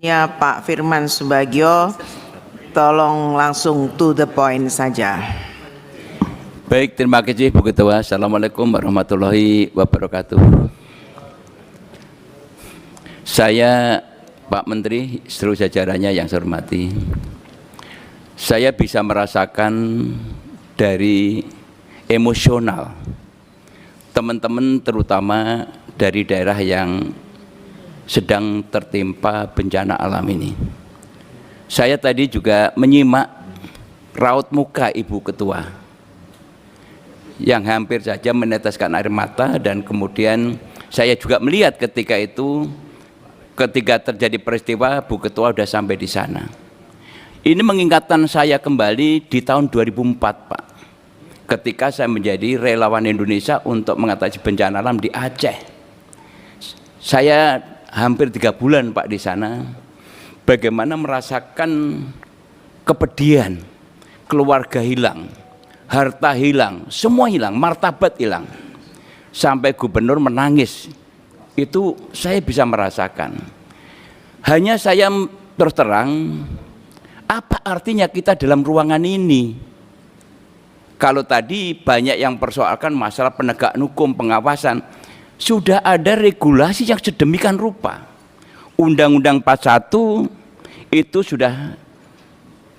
Ya, Pak Firman Subagio, tolong langsung to the point saja. Baik, terima kasih Bu Ketua. Assalamualaikum warahmatullahi wabarakatuh. Saya, Pak Menteri, seluruh jajarannya yang saya hormati, saya bisa merasakan dari emosional teman-teman, terutama dari daerah yang sedang tertimpa bencana alam ini. Saya tadi juga menyimak raut muka Ibu Ketua yang hampir saja meneteskan air mata, dan kemudian saya juga melihat ketika itu, ketika terjadi peristiwa, Bu Ketua sudah sampai di sana. Ini mengingatkan saya kembali di tahun 2004, Pak, ketika saya menjadi relawan Indonesia untuk mengatasi bencana alam di Aceh. Saya hampir 3 bulan, Pak, di sana, bagaimana merasakan kepedihan, keluarga hilang, harta hilang, semua hilang, martabat hilang, sampai gubernur menangis. Itu saya bisa merasakan. Hanya saya terus terang, apa artinya kita dalam ruangan ini? Kalau tadi banyak yang persoalkan masalah penegakan hukum, pengawasan, sudah ada regulasi yang sedemikian rupa. Undang-Undang 41 itu sudah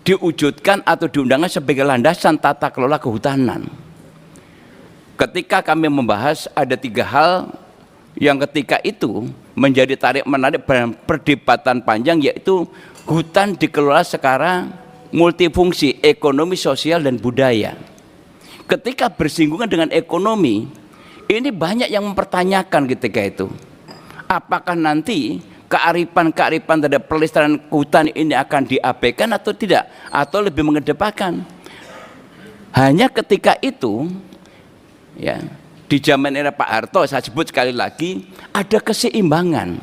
diwujudkan atau diundangkan sebagai landasan tata kelola kehutanan. Ketika kami membahas, ada 3 hal yang ketika itu menjadi tarik-menarik perdebatan panjang, yaitu hutan dikelola secara multifungsi, ekonomi, sosial, dan budaya. Ketika bersinggungan dengan ekonomi, ini banyak yang mempertanyakan ketika itu, apakah nanti kearifan-kearifan terhadap pelestarian hutan ini akan diabaikan atau tidak, atau lebih mengedepankan. Hanya ketika itu, ya, di zaman era Pak Harto, saya sebut sekali lagi, ada keseimbangan.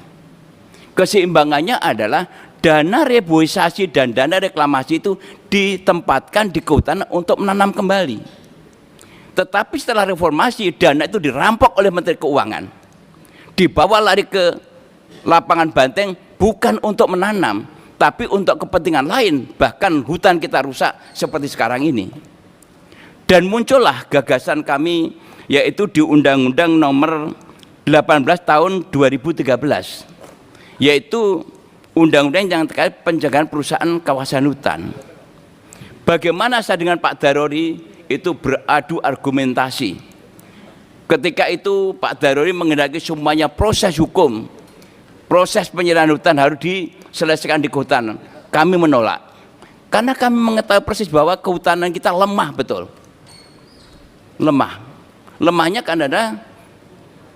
Keseimbangannya adalah dana reboisasi dan dana reklamasi itu ditempatkan di kehutanan untuk menanam kembali. Tetapi setelah reformasi, dana itu dirampok oleh Menteri Keuangan, dibawa lari ke lapangan banteng, bukan untuk menanam, tapi untuk kepentingan lain. Bahkan hutan kita rusak seperti sekarang ini. Dan muncullah gagasan kami, yaitu di Undang-Undang Nomor 18 tahun 2013, yaitu undang-undang yang terkait penjagaan perusahaan kawasan hutan. Bagaimana saya dengan Pak Darori itu beradu argumentasi. Ketika itu Pak Darori menghendaki semuanya proses hukum, proses penyerahan hutan harus diselesaikan di kehutanan. Kami menolak, karena kami mengetahui persis bahwa kehutanan kita lemah, betul, lemah. Lemahnya karena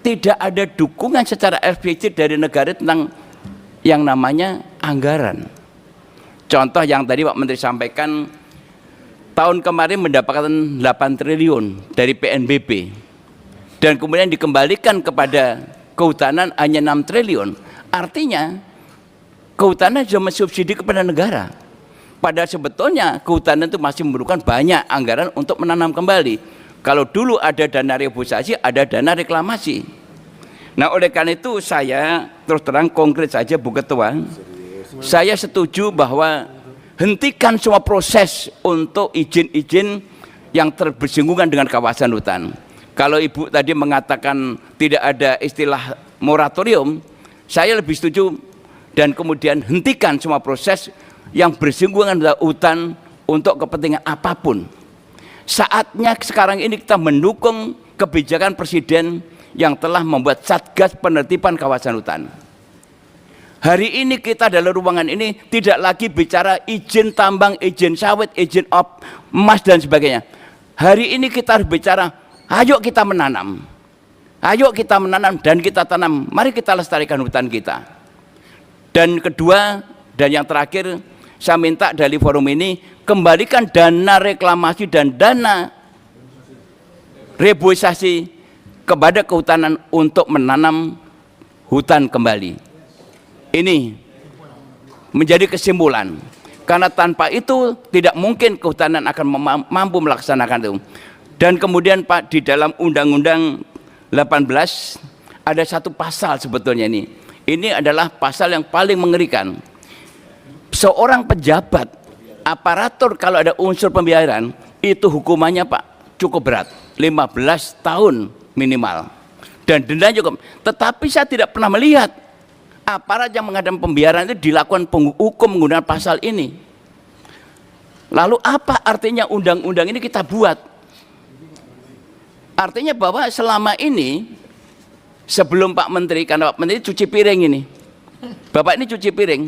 tidak ada dukungan secara eksplisit dari negara tentang yang namanya anggaran. Contoh yang tadi Pak Menteri sampaikan, tahun kemarin mendapatkan 8 triliun dari PNBP, dan kemudian dikembalikan kepada kehutanan hanya 6 triliun. Artinya kehutanan sudah mensubsidi kepada negara, padahal sebetulnya kehutanan itu masih memerlukan banyak anggaran untuk menanam kembali. Kalau dulu ada dana reboisasi, ada dana reklamasi. Nah, oleh karena itu saya terus terang konkret saja, Bu Ketua, saya setuju bahwa hentikan semua proses untuk izin-izin yang bersinggungan dengan kawasan hutan. Kalau Ibu tadi mengatakan tidak ada istilah moratorium, saya lebih setuju, dan kemudian hentikan semua proses yang bersinggungan dengan hutan untuk kepentingan apapun. Saatnya sekarang ini kita mendukung kebijakan Presiden yang telah membuat Satgas Penertiban Kawasan Hutan. Hari ini kita dalam ruangan ini tidak lagi bicara izin tambang, izin sawit, izin emas dan sebagainya. Hari ini kita harus bicara, ayo kita menanam. Ayo kita menanam dan kita tanam. Mari kita lestarikan hutan kita. Dan kedua, dan yang terakhir, saya minta dari forum ini, kembalikan dana reklamasi dan dana reboisasi kepada kehutanan untuk menanam hutan kembali. Ini menjadi kesimpulan, karena tanpa itu tidak mungkin kehutanan akan mampu melaksanakan itu. Dan kemudian Pak, di dalam Undang-Undang 18 ada satu pasal sebetulnya ini adalah pasal yang paling mengerikan, seorang pejabat, aparatur kalau ada unsur pembiaran, itu hukumannya Pak cukup berat, 15 tahun minimal. Dan denda cukup. Tetapi saya tidak pernah melihat aparat yang menghadang pembiaran itu dilakukan hukum menggunakan pasal ini. Lalu apa artinya undang-undang ini kita buat? Artinya bahwa selama ini sebelum Pak Menteri, karena Pak Menteri cuci piring ini, Bapak ini cuci piring,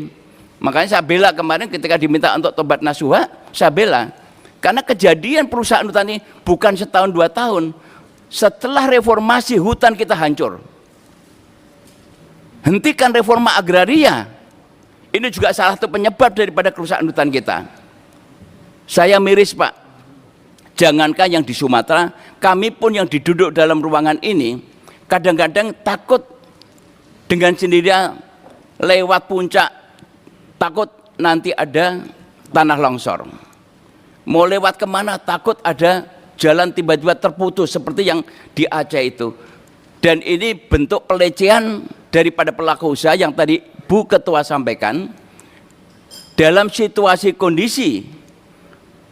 makanya saya bela kemarin ketika diminta untuk tobat nasuha, saya bela. Karena kejadian perusahaan hutan ini bukan setahun 2 tahun, setelah reformasi hutan kita hancur. Hentikan reforma agraria, ini juga salah satu penyebab daripada kerusakan hutan kita. Saya miris Pak, jangankan yang di Sumatera, kami pun yang diduduk dalam ruangan ini, kadang-kadang takut dengan sendirinya lewat puncak, takut nanti ada tanah longsor. Mau lewat kemana, takut ada jalan tiba-tiba terputus seperti yang di Aceh itu. Dan ini bentuk pelecehan daripada pelaku usaha yang tadi Bu Ketua sampaikan. Dalam situasi kondisi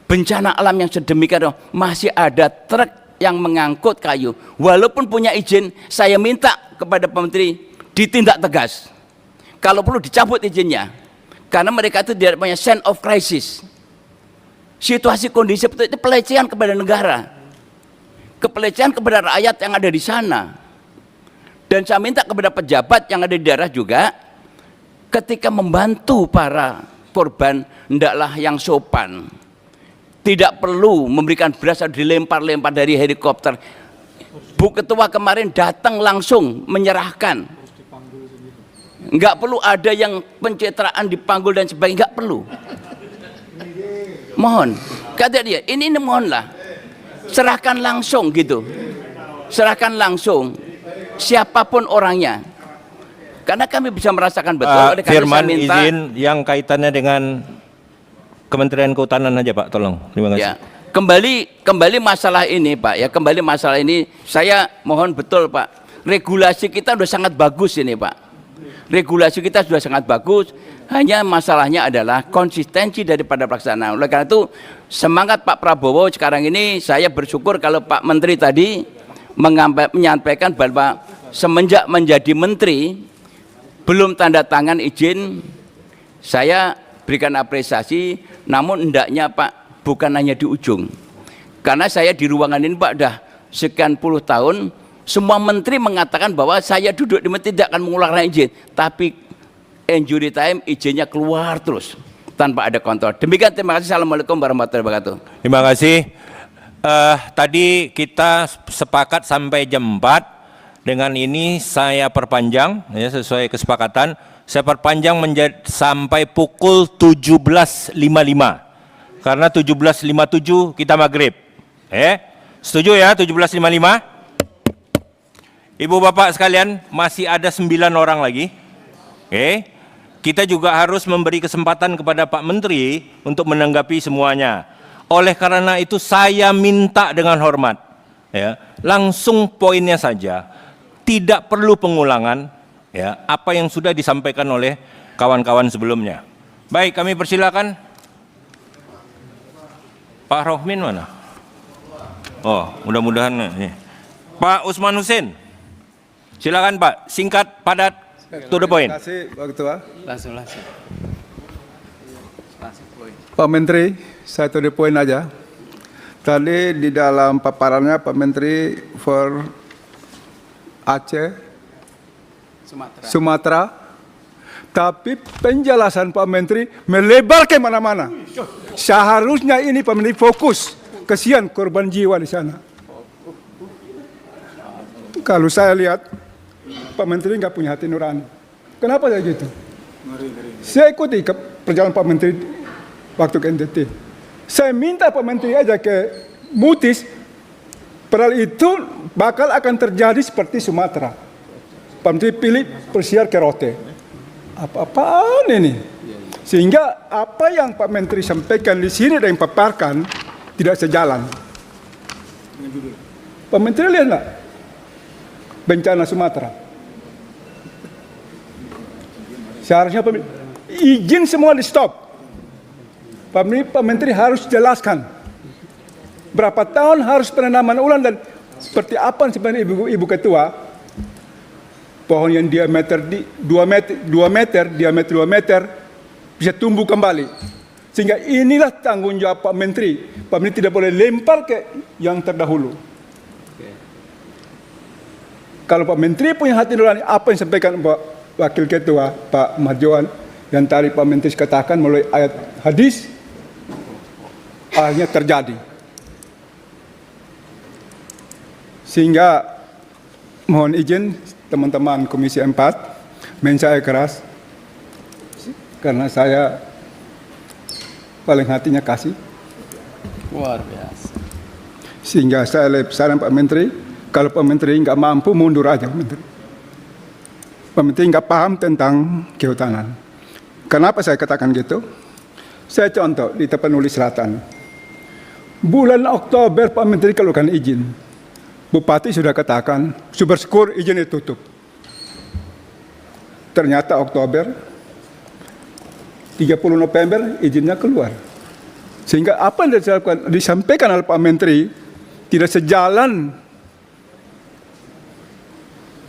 bencana alam yang sedemikian, masih ada truk yang mengangkut kayu. Walaupun punya izin, saya minta kepada Pak Menteri ditindak tegas. Kalau perlu dicabut izinnya. Karena mereka itu tidak punya sense of crisis. Situasi kondisi seperti itu pelecehan kepada negara, kepelecehan kepada rakyat yang ada di sana. Dan saya minta kepada pejabat yang ada di daerah juga, ketika membantu para korban, hendaklah yang sopan. Tidak perlu memberikan beras atau dilempar-lempar dari helikopter. Bu Ketua kemarin datang langsung menyerahkan. Enggak perlu ada yang pencitraan dipanggul dan sebagainya, enggak perlu. Mohon, kata dia, ini mohonlah, serahkan langsung gitu, serahkan langsung, siapapun orangnya, karena kami bisa merasakan betul. Firman izin yang kaitannya dengan Kementerian Kehutanan aja Pak, tolong, terima kasih. Ya, kembali masalah ini Pak, ya kembali masalah ini, saya mohon betul Pak, regulasi kita sudah sangat bagus ini Pak. Regulasi kita sudah sangat bagus, hanya masalahnya adalah konsistensi daripada pelaksanaan. Oleh karena itu semangat Pak Prabowo sekarang ini, saya bersyukur kalau Pak Menteri tadi menyampaikan bahwa semenjak menjadi menteri belum tanda tangan izin, saya berikan apresiasi. Namun hendaknya Pak bukan hanya di ujung, karena saya di ruangan ini Pak dah sekian puluh tahun, semua menteri mengatakan bahwa saya duduk di menteri tidak akan mengeluarkan izin, tapi injury time izinnya keluar terus tanpa ada kontrol. Demikian, terima kasih. Assalamualaikum warahmatullahi wabarakatuh. Terima kasih. Tadi kita sepakat sampai jam 4. Dengan ini saya perpanjang, ya, sesuai kesepakatan. Saya perpanjang sampai pukul 17.55. Karena 17.57 kita maghrib. Setuju ya 17.55? Ibu bapak sekalian, masih ada 9 orang lagi. Kita juga harus memberi kesempatan kepada Pak Menteri untuk menanggapi semuanya. Oleh karena itu saya minta dengan hormat, ya, langsung poinnya saja, tidak perlu pengulangan, ya, apa yang sudah disampaikan oleh kawan-kawan sebelumnya. Baik, kami persilakan. Pak Rohmin mana? Oh, mudah-mudahan nih. Pak Usman Hussein, silakan Pak, singkat, padat, to the point. Terima kasih Pak Ketua. Langsung. Pak Menteri, saya to the point aja. Tadi di dalam paparannya Pak Menteri for Aceh, Sumatera, tapi penjelasan Pak Menteri melebar ke mana-mana. Seharusnya ini Pak Menteri fokus, kasihan korban jiwa di sana. Kalau saya lihat Pak Menteri nggak punya hati nurani. Kenapa saya gitu? Saya ikuti perjalanan Pak Menteri waktu ke NTT. Saya minta Pak Menteri aja ke Mutis, padahal itu bakal akan terjadi seperti Sumatera. Pak Menteri pilih persiar ke Rote. Apa-apaan ini? Sehingga apa yang Pak Menteri sampaikan di sini dan paparkan tidak sejalan. Pak Menteri lihat nggak bencana Sumatera? Seharusnya izin semua di stop. Pak Menteri harus jelaskan berapa tahun harus penanaman ulang dan seperti apa sebenarnya Ibu Ketua, pohon yang diameter 2 meter, diameter 2 meter bisa tumbuh kembali. Sehingga inilah tanggung jawab Pak Menteri. Pak Menteri tidak boleh lempar ke yang terdahulu. Kalau Pak Menteri punya hati nurani, apa yang disampaikan Pak Wakil Ketua, Pak Marjohan, yang tadi Pak Menteri katakan melalui ayat hadis, akhirnya terjadi. Sehingga mohon izin teman-teman Komisi 4, saya keras, karena saya paling hatinya kasih. Luar biasa. Sehingga saya saran Pak Menteri, kalau Pak Menteri nggak mampu, mundur aja Pak Menteri. Pak Menteri nggak paham tentang kehutanan. Kenapa saya katakan gitu? Saya contoh di Tapanuli Selatan. Bulan Oktober Pak Menteri keluarkan izin. Bupati sudah katakan, Syukur izin ditutup. Ternyata Oktober, 30 November izinnya keluar. Sehingga apa yang disampaikan oleh Pak Menteri tidak sejalan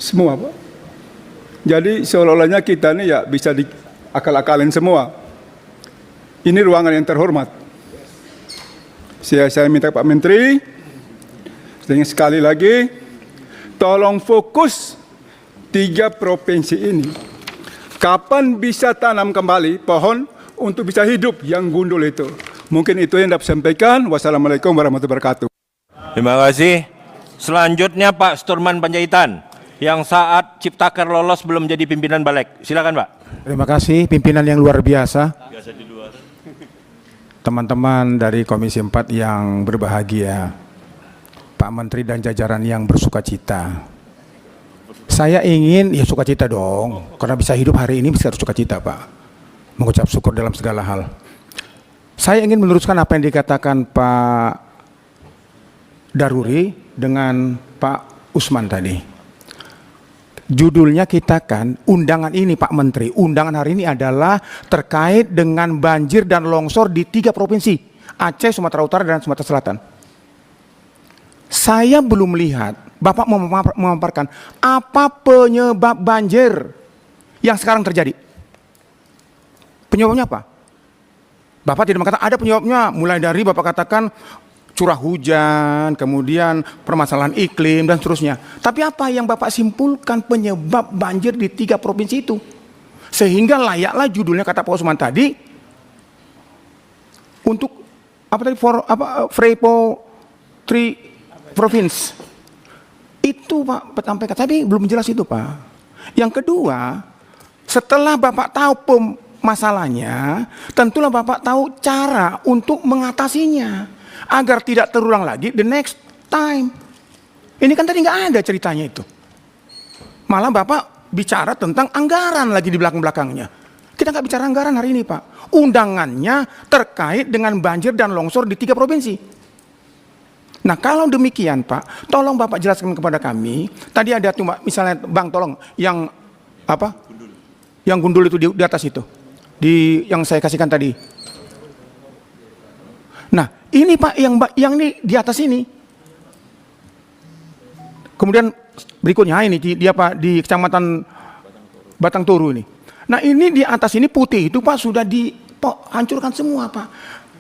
semua, Pak. Jadi seolah-olahnya kita ini ya bisa diakal-akalin semua. Ini ruangan yang terhormat. Saya minta Pak Menteri, sekali lagi, tolong fokus 3 provinsi ini. Kapan bisa tanam kembali pohon untuk bisa hidup yang gundul itu? Mungkin itu yang dapat sampaikan. Wassalamualaikum warahmatullahi wabarakatuh. Terima kasih. Selanjutnya Pak Sturman Panjaitan, yang saat Ciptaker lolos belum jadi pimpinan Balek. Silakan Pak. Terima kasih pimpinan yang luar biasa. Teman-teman dari Komisi 4 yang berbahagia, Pak Menteri dan jajaran yang bersuka cita. Saya ingin, ya sukacita dong, karena bisa hidup hari ini bisa sukacita Pak. Mengucap syukur dalam segala hal. Saya ingin meneruskan apa yang dikatakan Pak Daruri dengan Pak Usman tadi. Judulnya kita kan, undangan ini Pak Menteri, undangan hari ini adalah terkait dengan banjir dan longsor di 3 provinsi, Aceh, Sumatera Utara, dan Sumatera Selatan. Saya belum melihat, Bapak memaparkan apa penyebab banjir yang sekarang terjadi. Penyebabnya apa? Bapak tidak mengatakan ada penyebabnya, mulai dari Bapak katakan curah hujan, kemudian permasalahan iklim, dan seterusnya. Tapi apa yang Bapak simpulkan penyebab banjir di 3 provinsi itu? Sehingga layaklah judulnya kata Pak Usman tadi, untuk apa tadi, Frepo 3 province. Itu Pak sampaikan, tapi belum jelas itu Pak. Yang kedua, setelah Bapak tahu masalahnya, tentulah Bapak tahu cara untuk mengatasinya agar tidak terulang lagi the next time. Ini kan tadi nggak ada ceritanya itu. Malah Bapak bicara tentang anggaran lagi di belakang-belakangnya. Kita nggak bicara anggaran hari ini Pak. Undangannya terkait dengan banjir dan longsor di 3 provinsi. Nah kalau demikian Pak, tolong Bapak jelaskan kepada kami. Tadi ada tuh Pak, misalnya Bang tolong yang apa? Yang gundul itu di atas itu, yang saya kasihkan tadi. Nah ini Pak, yang ini di atas ini. Kemudian berikutnya ini di di Kecamatan Batang Toru ini. Nah ini di atas ini putih itu Pak sudah dihancurkan semua Pak.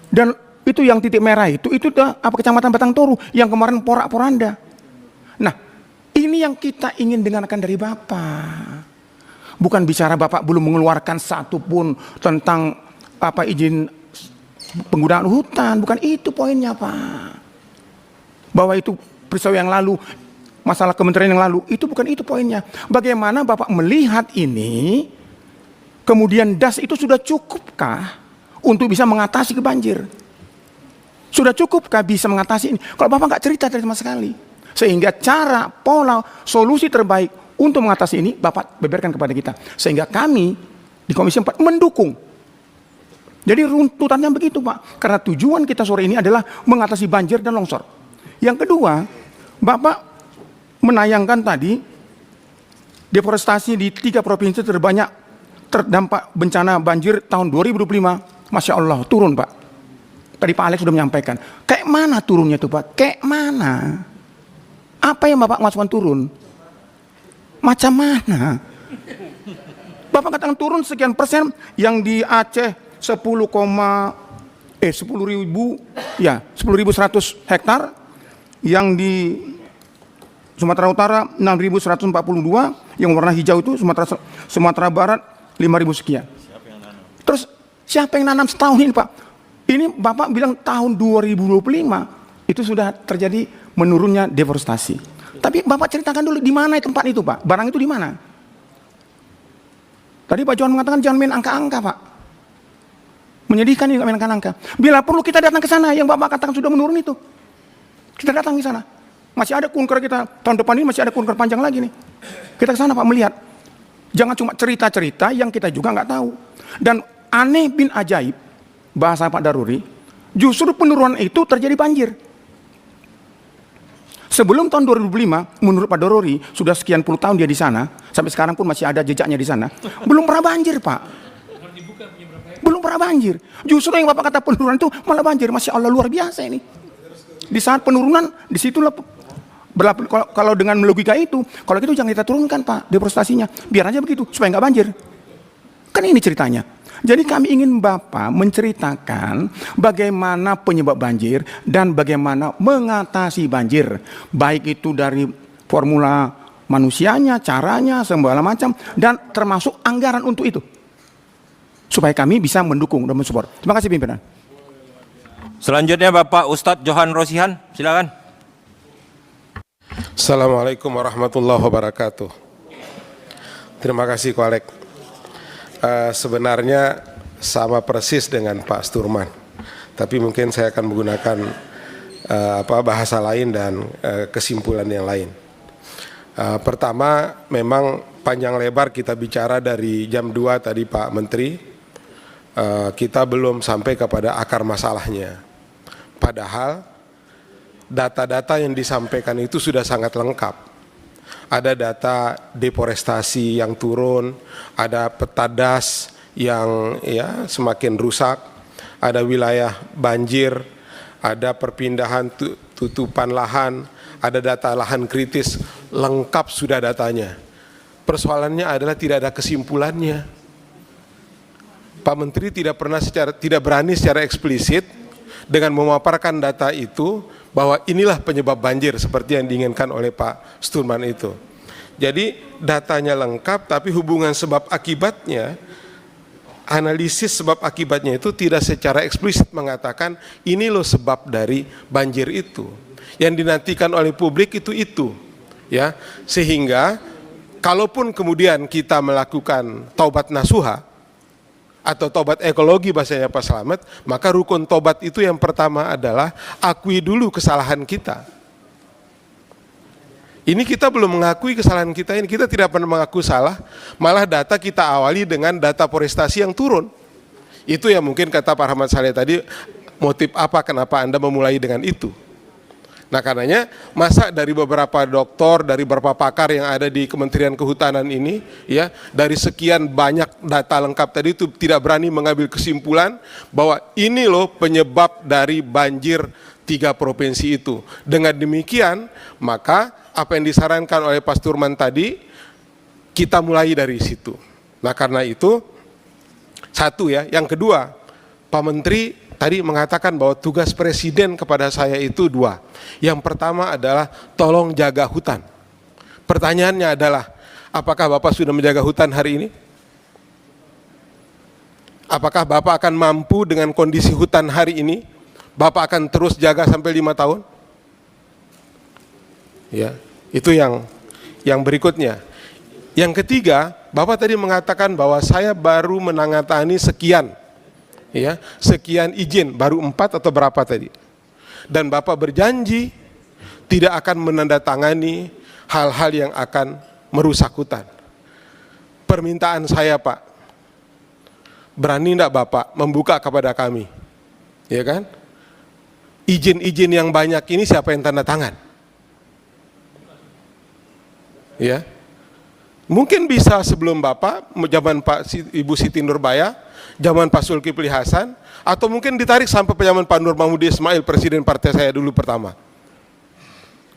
Dan itu yang titik merah itu Kecamatan Batang Toru yang kemarin porak-poranda. Nah, ini yang kita ingin dengarkan dari Bapak. Bukan bicara Bapak belum mengeluarkan satu pun tentang izin penggunaan hutan, bukan itu poinnya Pak. Bahwa itu peristiwa yang lalu, masalah kementerian yang lalu, itu bukan itu poinnya. Bagaimana Bapak melihat ini, kemudian DAS itu sudah cukupkah untuk bisa mengatasi kebanjir? Sudah cukupkah bisa mengatasi ini? Kalau Bapak nggak cerita sama sekali. Sehingga cara, pola, solusi terbaik untuk mengatasi ini Bapak beberkan kepada kita. Sehingga kami di Komisi 4 mendukung. Jadi runtutannya begitu Pak. Karena tujuan kita sore ini adalah mengatasi banjir dan longsor. Yang kedua, Bapak menayangkan tadi deforestasi di 3 provinsi terbanyak terdampak bencana banjir tahun 2025. Masya Allah turun Pak. Tadi Pak Alex sudah menyampaikan. Kayak mana turunnya tuh Pak? Kayak mana? Apa yang Bapak maksudkan turun? Macam mana? Bapak katakan turun sekian persen, yang di Aceh 10.100 hektar, yang di Sumatera Utara 6.142, yang warna hijau itu Sumatera Barat 5.000 sekian. Terus siapa yang nanam setahun ini Pak? Ini Bapak bilang tahun 2025 itu sudah terjadi menurunnya deforestasi. Tapi Bapak ceritakan dulu di mana tempat itu Pak? Barang itu di mana? Tadi Pak Johan mengatakan jangan main angka-angka Pak. Menyedihkan ini main angka-angka. Bila perlu kita datang ke sana yang Bapak katakan sudah menurun itu. Kita datang ke sana. Masih ada kunker kita, tahun depan ini masih ada kunker panjang lagi nih. Kita ke sana Pak melihat. Jangan cuma cerita-cerita yang kita juga nggak tahu. Dan aneh bin ajaib, bahasa Pak Daruri, justru penurunan itu terjadi banjir. Sebelum tahun 2005, menurut Pak Daruri, sudah sekian puluh tahun dia di sana, sampai sekarang pun masih ada jejaknya di sana, belum pernah banjir Pak. Belum pernah banjir. Justru yang Bapak kata penurunan itu malah banjir. Masya Allah luar biasa ini. Di saat penurunan, disitulah kalau dengan logika itu, kalau gitu jangan kita turunkan Pak deforestasinya, biar aja begitu supaya nggak banjir. Kan ini ceritanya. Jadi kami ingin Bapak menceritakan bagaimana penyebab banjir dan bagaimana mengatasi banjir, baik itu dari formula manusianya, caranya, segala macam, dan termasuk anggaran untuk itu, supaya kami bisa mendukung dan mensupport. Terima kasih pimpinan. Selanjutnya Bapak Ustadz Johan Rosihan, silakan. Assalamualaikum warahmatullahi wabarakatuh. Terima kasih Ko Alek. Sebenarnya sama persis dengan Pak Sturman, tapi mungkin saya akan menggunakan bahasa lain dan kesimpulan yang lain. Pertama, memang panjang lebar kita bicara dari jam 2 tadi Pak Menteri, kita belum sampai kepada akar masalahnya. Padahal data-data yang disampaikan itu sudah sangat lengkap. Ada data deforestasi yang turun, ada peta das yang semakin rusak, ada wilayah banjir, ada perpindahan tutupan lahan, ada data lahan kritis, lengkap sudah datanya. Persoalannya adalah tidak ada kesimpulannya. Pak Menteri tidak berani secara eksplisit dengan memaparkan data itu bahwa inilah penyebab banjir seperti yang diinginkan oleh Pak Sturman itu. Jadi datanya lengkap tapi hubungan sebab akibatnya, analisis sebab akibatnya itu tidak secara eksplisit mengatakan ini loh sebab dari banjir itu. Yang dinantikan oleh publik itu ya. Sehingga kalaupun kemudian kita melakukan taubat nasuha atau tobat ekologi bahasanya Pak Slamet, maka rukun tobat itu yang pertama adalah akui dulu kesalahan kita. Ini kita belum mengakui kesalahan kita ini, kita tidak pernah mengaku salah, malah data kita awali dengan data forestasi yang turun. Itu yang mungkin kata Pak Rahmat Saleh tadi, motif apa kenapa Anda memulai dengan itu. Nah karenanya masa dari beberapa doktor, dari beberapa pakar yang ada di Kementerian Kehutanan ini, ya dari sekian banyak data lengkap tadi itu tidak berani mengambil kesimpulan bahwa ini loh penyebab dari banjir 3 provinsi itu. Dengan demikian maka apa yang disarankan oleh Pak Sturman tadi kita mulai dari situ. Nah karena itu satu ya, yang kedua Pak Menteri tadi mengatakan bahwa tugas Presiden kepada saya itu 2. Yang pertama adalah tolong jaga hutan. Pertanyaannya adalah, apakah Bapak sudah menjaga hutan hari ini? Apakah Bapak akan mampu dengan kondisi hutan hari ini? Bapak akan terus jaga sampai 5 tahun? Ya, itu yang berikutnya. Yang ketiga, Bapak tadi mengatakan bahwa saya baru menandatangani sekian. Ya, sekian izin, baru 4 atau berapa tadi. Dan Bapak berjanji tidak akan menandatangani hal-hal yang akan merusak hutan. Permintaan saya Pak, berani enggak Bapak membuka kepada kami? Ya kan? Izin-izin yang banyak ini siapa yang tanda tangan? Ya. Mungkin bisa sebelum Bapak, zaman Ibu Siti Nurbaya, zaman Pak Zulkifli Hasan, atau mungkin ditarik sampai zaman Pak Nur Mahmudi Ismail, presiden partai saya dulu pertama.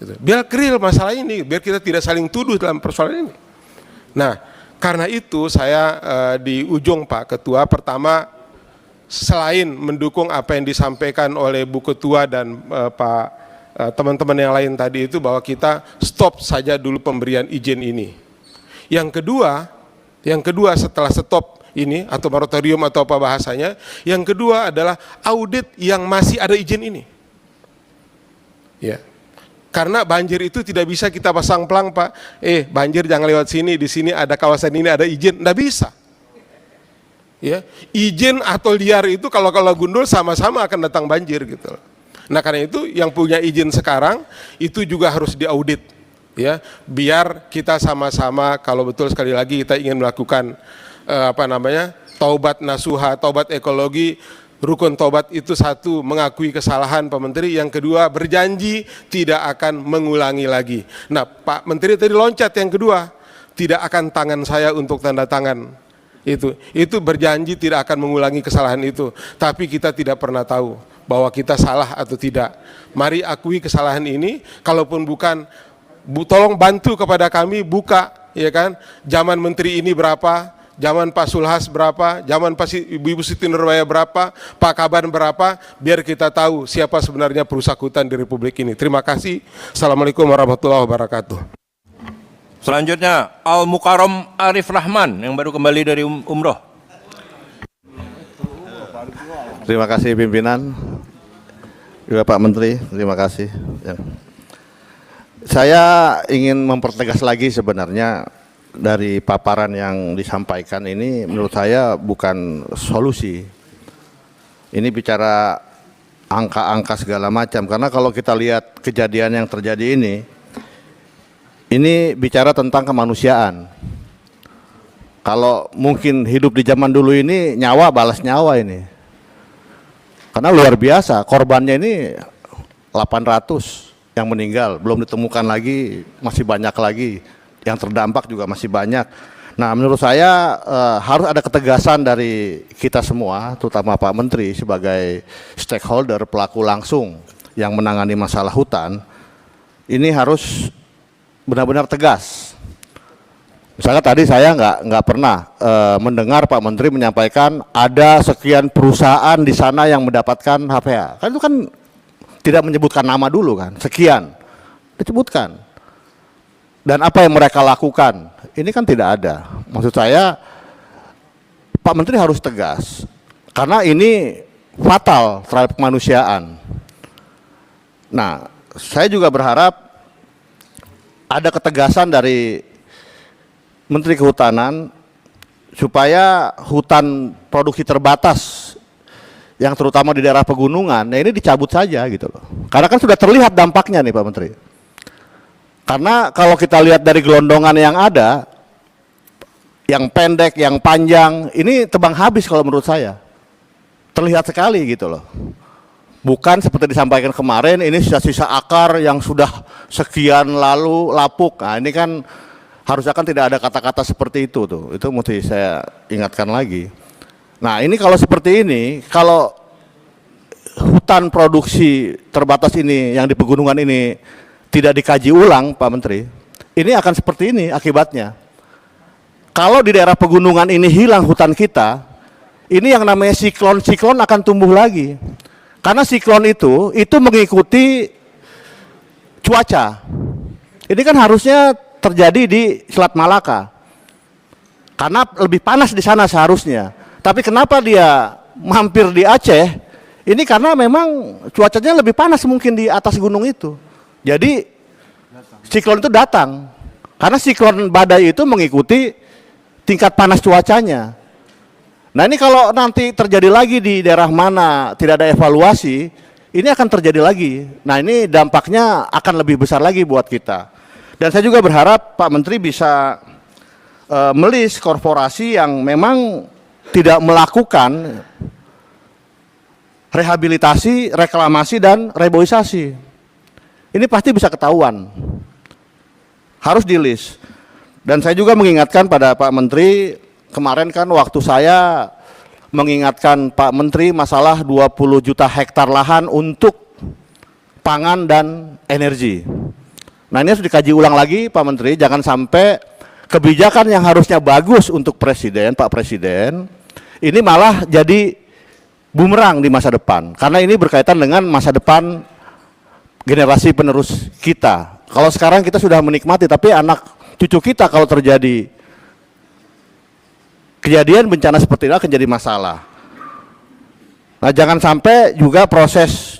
Gitu. Biar clear masalah ini, biar kita tidak saling tuduh dalam persoalan ini. Nah, karena itu saya di ujung Pak Ketua, pertama selain mendukung apa yang disampaikan oleh Bu Ketua dan teman-teman yang lain tadi itu, bahwa kita stop saja dulu pemberian izin ini. Yang kedua setelah stop ini atau moratorium atau apa bahasanya, yang kedua adalah audit yang masih ada izin ini. Ya. Karena banjir itu tidak bisa kita pasang pelang, Pak. Banjir jangan lewat sini, di sini ada kawasan ini ada izin, enggak bisa. Ya, izin atau liar itu kalau gundul sama-sama akan datang banjir gitu. Nah, karena itu yang punya izin sekarang itu juga harus diaudit. Ya, biar kita sama-sama, kalau betul sekali lagi kita ingin melakukan taubat nasuha, taubat ekologi, rukun taubat itu satu, mengakui kesalahan Pak Menteri, yang kedua berjanji tidak akan mengulangi lagi. Nah, Pak Menteri tadi loncat yang kedua, tidak akan tangan saya untuk tanda tangan itu berjanji tidak akan mengulangi kesalahan itu, tapi kita tidak pernah tahu bahwa kita salah atau tidak. Mari akui kesalahan ini, kalaupun bukan, tolong bantu kepada kami buka, ya kan, zaman menteri ini berapa, zaman Pak Sulhas berapa, zaman Pak Ibu Siti Nurbaya berapa, Pak Kaban berapa, biar kita tahu siapa sebenarnya perusak hutan di Republik ini. Terima kasih. Assalamualaikum warahmatullahi wabarakatuh. Selanjutnya Al Mukarram Arif Rahman yang baru kembali dari umroh. Terima kasih pimpinan, juga Pak Menteri, terima kasih. Saya ingin mempertegas lagi sebenarnya dari paparan yang disampaikan ini menurut saya bukan solusi. Ini bicara angka-angka segala macam, karena kalau kita lihat kejadian yang terjadi ini bicara tentang kemanusiaan. Kalau mungkin hidup di zaman dulu ini nyawa balas nyawa ini. Karena luar biasa, korbannya ini 800 yang meninggal, belum ditemukan lagi, masih banyak lagi, yang terdampak juga masih banyak. Nah, menurut saya harus ada ketegasan dari kita semua, terutama Pak Menteri sebagai stakeholder, pelaku langsung yang menangani masalah hutan, ini harus benar-benar tegas. Misalnya tadi saya nggak pernah mendengar Pak Menteri menyampaikan ada sekian perusahaan di sana yang mendapatkan HPA. Kan itu kan tidak menyebutkan nama dulu kan, sekian disebutkan. Dan apa yang mereka lakukan, ini kan tidak ada. Maksud saya Pak Menteri harus tegas, karena ini fatal terhadap kemanusiaan. Nah, saya juga berharap ada ketegasan dari Menteri Kehutanan supaya hutan produksi terbatas yang terutama di daerah pegunungan, nah ini dicabut saja gitu loh. Karena kan sudah terlihat dampaknya nih Pak Menteri. Karena kalau kita lihat dari gelondongan yang ada, yang pendek, yang panjang, ini tebang habis kalau menurut saya. Terlihat sekali gitu loh. Bukan seperti disampaikan kemarin, ini sisa-sisa akar yang sudah sekian lalu lapuk. Nah ini kan harusnya kan tidak ada kata-kata seperti itu tuh. Itu mesti saya ingatkan lagi. Nah ini kalau seperti ini, kalau hutan produksi terbatas ini yang di pegunungan ini tidak dikaji ulang Pak Menteri, ini akan seperti ini akibatnya. Kalau di daerah pegunungan ini hilang hutan kita, ini yang namanya siklon akan tumbuh lagi. Karena siklon itu mengikuti cuaca. Ini kan harusnya terjadi di Selat Malaka. Karena lebih panas di sana seharusnya. Tapi kenapa dia mampir di Aceh? Ini karena memang cuacanya lebih panas mungkin di atas gunung itu. Jadi siklon itu datang. Karena siklon badai itu mengikuti tingkat panas cuacanya. Nah ini kalau nanti terjadi lagi di daerah mana tidak ada evaluasi, ini akan terjadi lagi. Nah ini dampaknya akan lebih besar lagi buat kita. Dan saya juga berharap Pak Menteri bisa melis korporasi yang memang tidak melakukan rehabilitasi, reklamasi, dan reboisasi. Ini pasti bisa ketahuan. Harus di list. Dan saya juga mengingatkan pada Pak Menteri, kemarin kan waktu saya mengingatkan Pak Menteri masalah 20 juta hektar lahan untuk pangan dan energi. Nah, ini harus dikaji ulang lagi Pak Menteri, jangan sampai kebijakan yang harusnya bagus untuk Presiden, Pak Presiden, ini malah jadi bumerang di masa depan. Karena ini berkaitan dengan masa depan generasi penerus kita. Kalau sekarang kita sudah menikmati, tapi anak cucu kita kalau terjadi kejadian bencana seperti ini akan jadi masalah. Nah, jangan sampai juga proses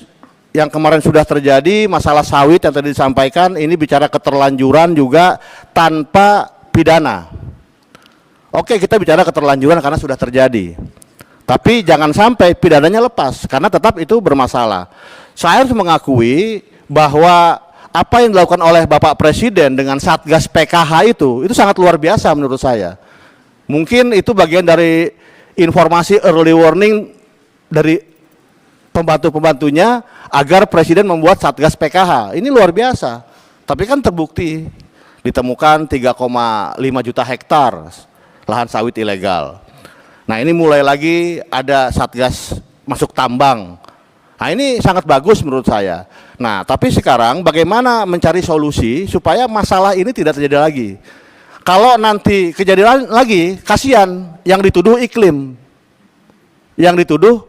yang kemarin sudah terjadi, masalah sawit yang tadi disampaikan, ini bicara keterlanjuran juga tanpa pidana. Oke, kita bicara keterlanjuran karena sudah terjadi. Tapi jangan sampai pidananya lepas, karena tetap itu bermasalah. Saya harus mengakui bahwa apa yang dilakukan oleh Bapak Presiden dengan Satgas PKH itu sangat luar biasa menurut saya. Mungkin itu bagian dari informasi early warning dari pembantu-pembantunya agar Presiden membuat Satgas PKH. Ini luar biasa. Tapi kan terbukti ditemukan 3,5 juta hektar lahan sawit ilegal. Nah, ini mulai lagi ada Satgas masuk tambang. Nah, ini sangat bagus menurut saya. Nah, tapi sekarang bagaimana mencari solusi supaya masalah ini tidak terjadi lagi. Kalau nanti kejadian lagi, kasihan yang dituduh iklim, yang dituduh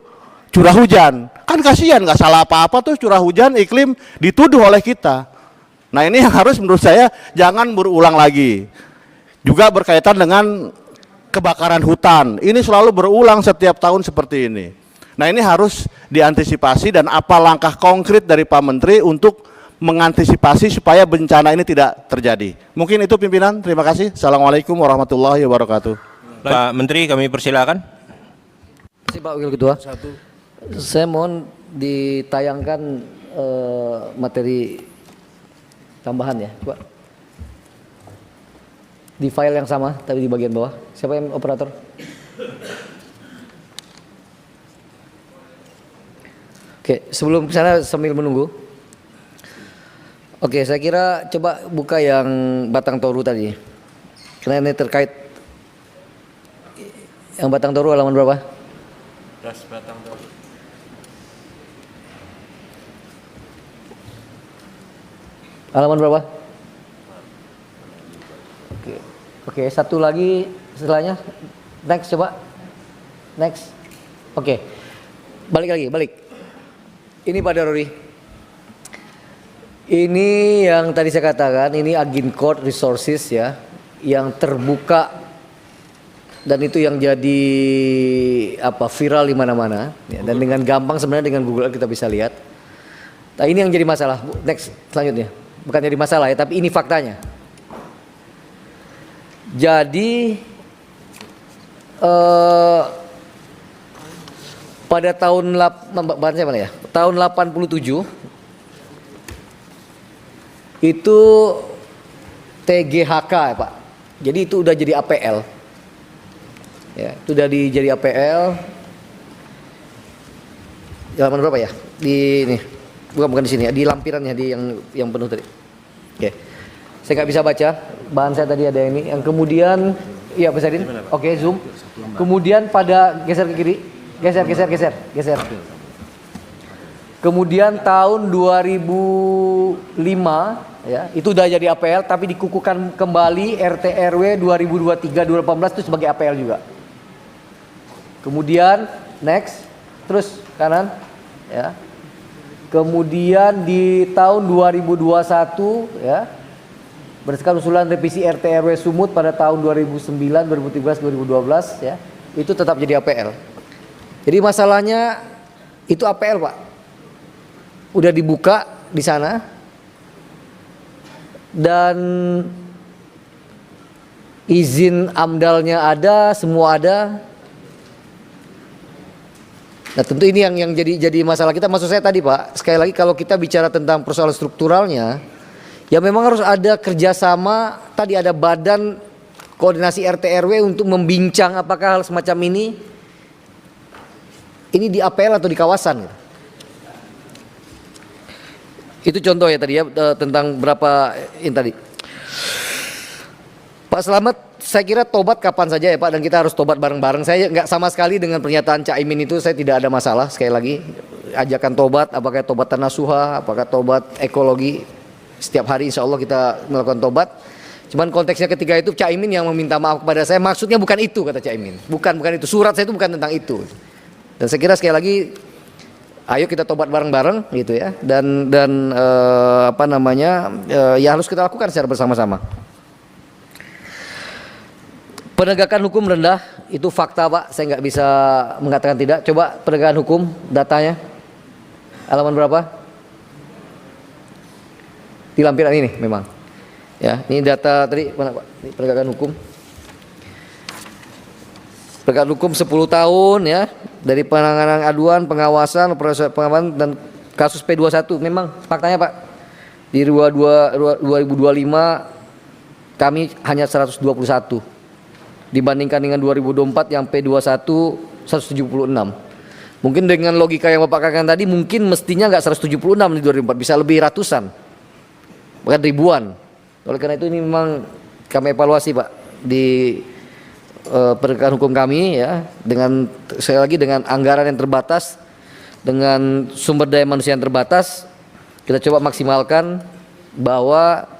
curah hujan. Kan kasihan, nggak salah apa-apa tuh curah hujan, iklim dituduh oleh kita. Nah, ini yang harus menurut saya jangan berulang lagi. Juga berkaitan dengan kebakaran hutan. Ini selalu berulang setiap tahun seperti ini. Nah, ini harus diantisipasi dan apa langkah konkret dari Pak Menteri untuk mengantisipasi supaya bencana ini tidak terjadi. Mungkin itu pimpinan, terima kasih. Assalamualaikum warahmatullahi wabarakatuh. Pak Menteri, kami persilakan. Terima kasih Pak Wakil Ketua. Saya mohon ditayangkan materi tambahan ya, Pak. Di file yang sama, tapi di bagian bawah. Siapa yang operator? Oke, sebelum ke sana sambil menunggu. Oke, saya kira coba buka yang Batang Toru tadi. Karena ini terkait yang Batang Toru halaman berapa? Das Batang Toru. Halaman berapa? Oke, satu lagi setelahnya. Next coba. Next. Oke. Balik. Ini Pak Daruri. Ini yang tadi saya katakan, ini Agincourt Resources ya, yang terbuka dan itu yang jadi viral di mana-mana ya, dan dengan gampang sebenarnya dengan Google kita bisa lihat. Nah, ini yang jadi masalah. Next selanjutnya. Bukan jadi masalah ya, tapi ini faktanya. Jadi pada tahun tahun 87 itu TGHK ya Pak. Jadi itu udah jadi APL. Ya, itu udah jadi APL. Halaman berapa ya? Di ini. Bukan di sini ya, di lampirannya di yang penuh tadi. Oke. Saya nggak bisa baca. Bahan saya tadi ada ini. Yang kemudian iya Pak Sadin. Oke, zoom. Kemudian pada geser ke kiri. Geser. Kemudian tahun 2005 ya, itu udah jadi APL tapi dikukuhkan kembali RT RW 2023-2018 itu sebagai APL juga. Kemudian next, terus kanan ya. Kemudian di tahun 2021 ya, berdasarkan usulan revisi RT RW Sumut pada tahun 2009, 2013, 2012 ya, itu tetap jadi APL. Jadi masalahnya itu APL Pak, udah dibuka di sana dan izin AMDALnya ada, semua ada. Nah tentu ini yang jadi masalah kita. Maksud saya tadi Pak, sekali lagi kalau kita bicara tentang persoalan strukturalnya, ya memang harus ada kerjasama. Tadi ada badan koordinasi RT RW untuk membincang apakah hal semacam ini di APL atau di kawasan. Itu contoh ya tadi ya, tentang berapa ini tadi. Pak Slamet, saya kira tobat kapan saja ya Pak, dan kita harus tobat bareng-bareng. Saya nggak sama sekali dengan pernyataan Cak Imin itu, saya tidak ada masalah. Sekali lagi, ajakan tobat, apakah tobat tanasuha, apakah tobat ekologi, setiap hari insya Allah kita melakukan tobat. Cuman konteksnya ketika itu Cak Imin yang meminta maaf kepada saya, maksudnya bukan itu kata Cak Imin. Bukan itu, surat saya itu bukan tentang itu. Dan saya kira sekali lagi, ayo kita tobat bareng-bareng gitu ya. Dan ya harus kita lakukan secara bersama-sama. Penegakan hukum rendah, itu fakta Pak, saya nggak bisa mengatakan tidak. Coba penegakan hukum, datanya, halaman berapa? Di lampiran ini memang. Ya, ini data tadi, mana Pak? Ini penegakan hukum. Penegakan hukum 10 tahun ya, dari penanganan aduan, pengawasan, proses pengawasan, dan kasus P21. Memang faktanya Pak, di 2025 kami hanya 121. Dibandingkan dengan 2024 yang P21 176. Mungkin dengan logika yang Bapak katakan tadi, mungkin mestinya nggak 176 di 2024, bisa lebih ratusan, bahkan ribuan. Oleh karena itu ini memang kami evaluasi Pak di penegakan hukum kami ya, dengan sekali lagi dengan anggaran yang terbatas, dengan sumber daya manusia yang terbatas, kita coba maksimalkan bahwa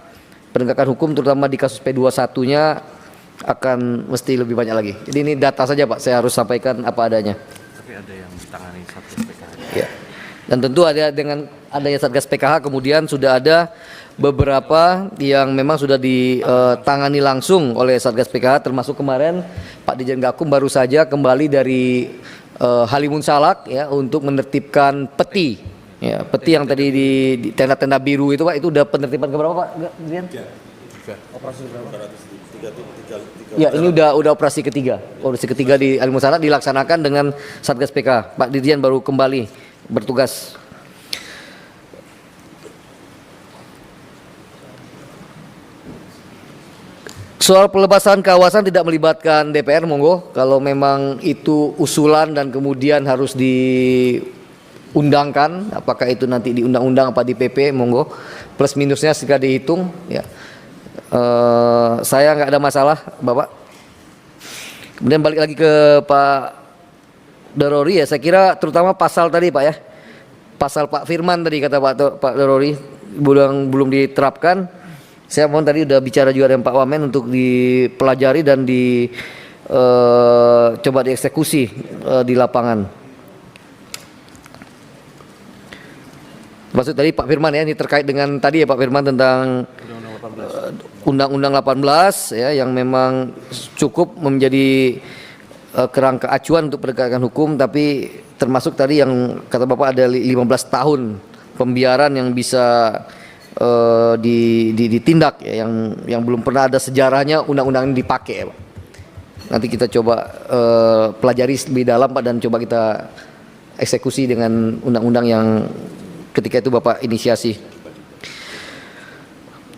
penegakan hukum terutama di kasus P21-nya akan mesti lebih banyak lagi. Jadi ini data saja Pak, saya harus sampaikan apa adanya. Tapi ada yang ditangani Satgas PKH. Ya. Dan tentu ada dengan adanya Satgas PKH, kemudian sudah ada beberapa yang memang sudah ditangani langsung oleh Satgas PKH, termasuk kemarin Pak Dirjen Gakum baru saja kembali dari Halimun Salak ya, untuk menertibkan peti. Ya, peti yang tadi di tenda-tenda biru itu Pak, itu udah penertiban keberapa Pak Dirjen? Operasi berapa? Ya, ini udah operasi ketiga. Operasi ketiga di Halimun Salak dilaksanakan dengan Satgas PK. Pak Dirjen baru kembali bertugas. Soal pelepasan kawasan tidak melibatkan DPR, monggo. Kalau memang itu usulan dan kemudian harus diundangkan, apakah itu nanti di undang-undang apa di PP, monggo. Plus minusnya segera dihitung. Ya. Saya nggak ada masalah, Bapak. Kemudian balik lagi ke Pak Dorori ya, saya kira terutama pasal tadi Pak ya, pasal Pak Firman tadi kata Pak Dorori belum diterapkan. Saya mohon tadi udah bicara juga dengan Pak Wamen untuk dipelajari dan coba dieksekusi di lapangan. Maksud tadi Pak Firman ya, ini terkait dengan tadi ya Pak Firman tentang Undang-Undang 18 ya, yang memang cukup menjadi kerangka acuan untuk penegakan hukum, tapi termasuk tadi yang kata Bapak ada 15 tahun pembiaran yang bisa ditindak ya, yang belum pernah ada sejarahnya undang-undang ini dipakai ya Pak. Nanti kita coba pelajari lebih dalam Pak, dan coba kita eksekusi dengan undang-undang yang ketika itu Bapak inisiasi.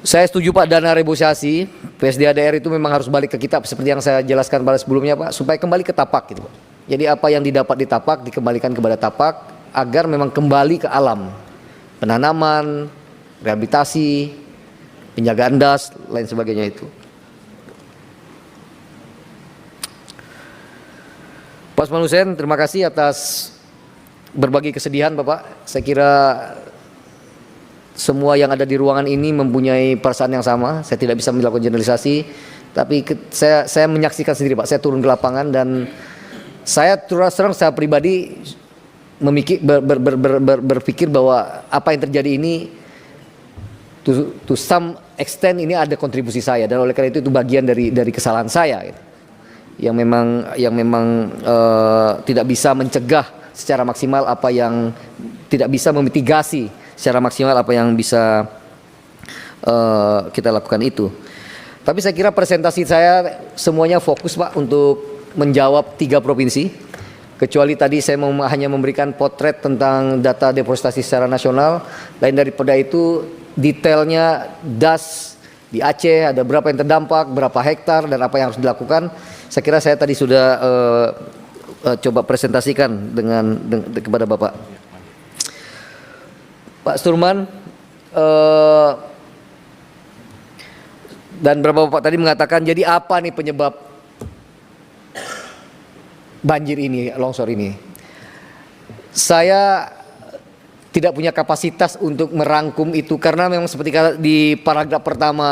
Saya setuju Pak, dana reboisasi PSDADR itu memang harus balik ke kita seperti yang saya jelaskan pada sebelumnya Pak, supaya kembali ke tapak gitu Pak. Jadi apa yang didapat di tapak dikembalikan kepada tapak agar memang kembali ke alam. Penanaman, rehabilitasi, penjagaan das, lain sebagainya itu. Pak Usman Hussein, terima kasih atas berbagi kesedihan Bapak. Saya kira semua yang ada di ruangan ini mempunyai perasaan yang sama. Saya tidak bisa melakukan generalisasi, tapi saya menyaksikan sendiri Pak. Saya turun ke lapangan dan saya terus terang saya pribadi berpikir bahwa apa yang terjadi ini to some extent ini ada kontribusi saya, dan oleh karena itu bagian dari kesalahan saya gitu. Yang memang tidak bisa mencegah secara maksimal apa yang tidak bisa memitigasi secara maksimal apa yang bisa kita lakukan itu. Tapi saya kira presentasi saya semuanya fokus Pak untuk menjawab 3 provinsi. Kecuali tadi saya hanya memberikan potret tentang data deforestasi secara nasional. Lain daripada itu detailnya das di Aceh ada berapa yang terdampak, berapa hektar, dan apa yang harus dilakukan. Saya kira saya tadi sudah coba presentasikan kepada Bapak. Pak Sturman, Dan beberapa bapak tadi mengatakan, jadi apa nih penyebab banjir ini, longsor ini? Saya tidak punya kapasitas untuk merangkum itu karena memang seperti di paragraf pertama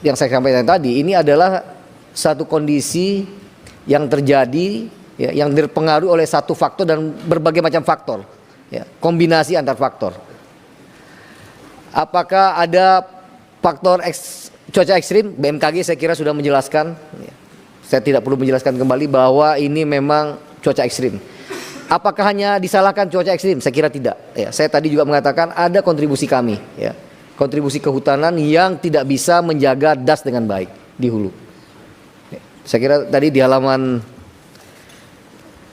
yang saya sampaikan tadi, ini adalah satu kondisi yang terjadi ya, yang terpengaruhi oleh satu faktor dan berbagai macam faktor, ya, kombinasi antar faktor. Apakah ada faktor cuaca ekstrim? BMKG saya kira sudah menjelaskan. Saya tidak perlu menjelaskan kembali bahwa ini memang cuaca ekstrim. Apakah hanya disalahkan cuaca ekstrim? Saya kira tidak. Ya, saya tadi juga mengatakan ada kontribusi kami, ya, kontribusi kehutanan yang tidak bisa menjaga das dengan baik di hulu. Ya, saya kira tadi di halaman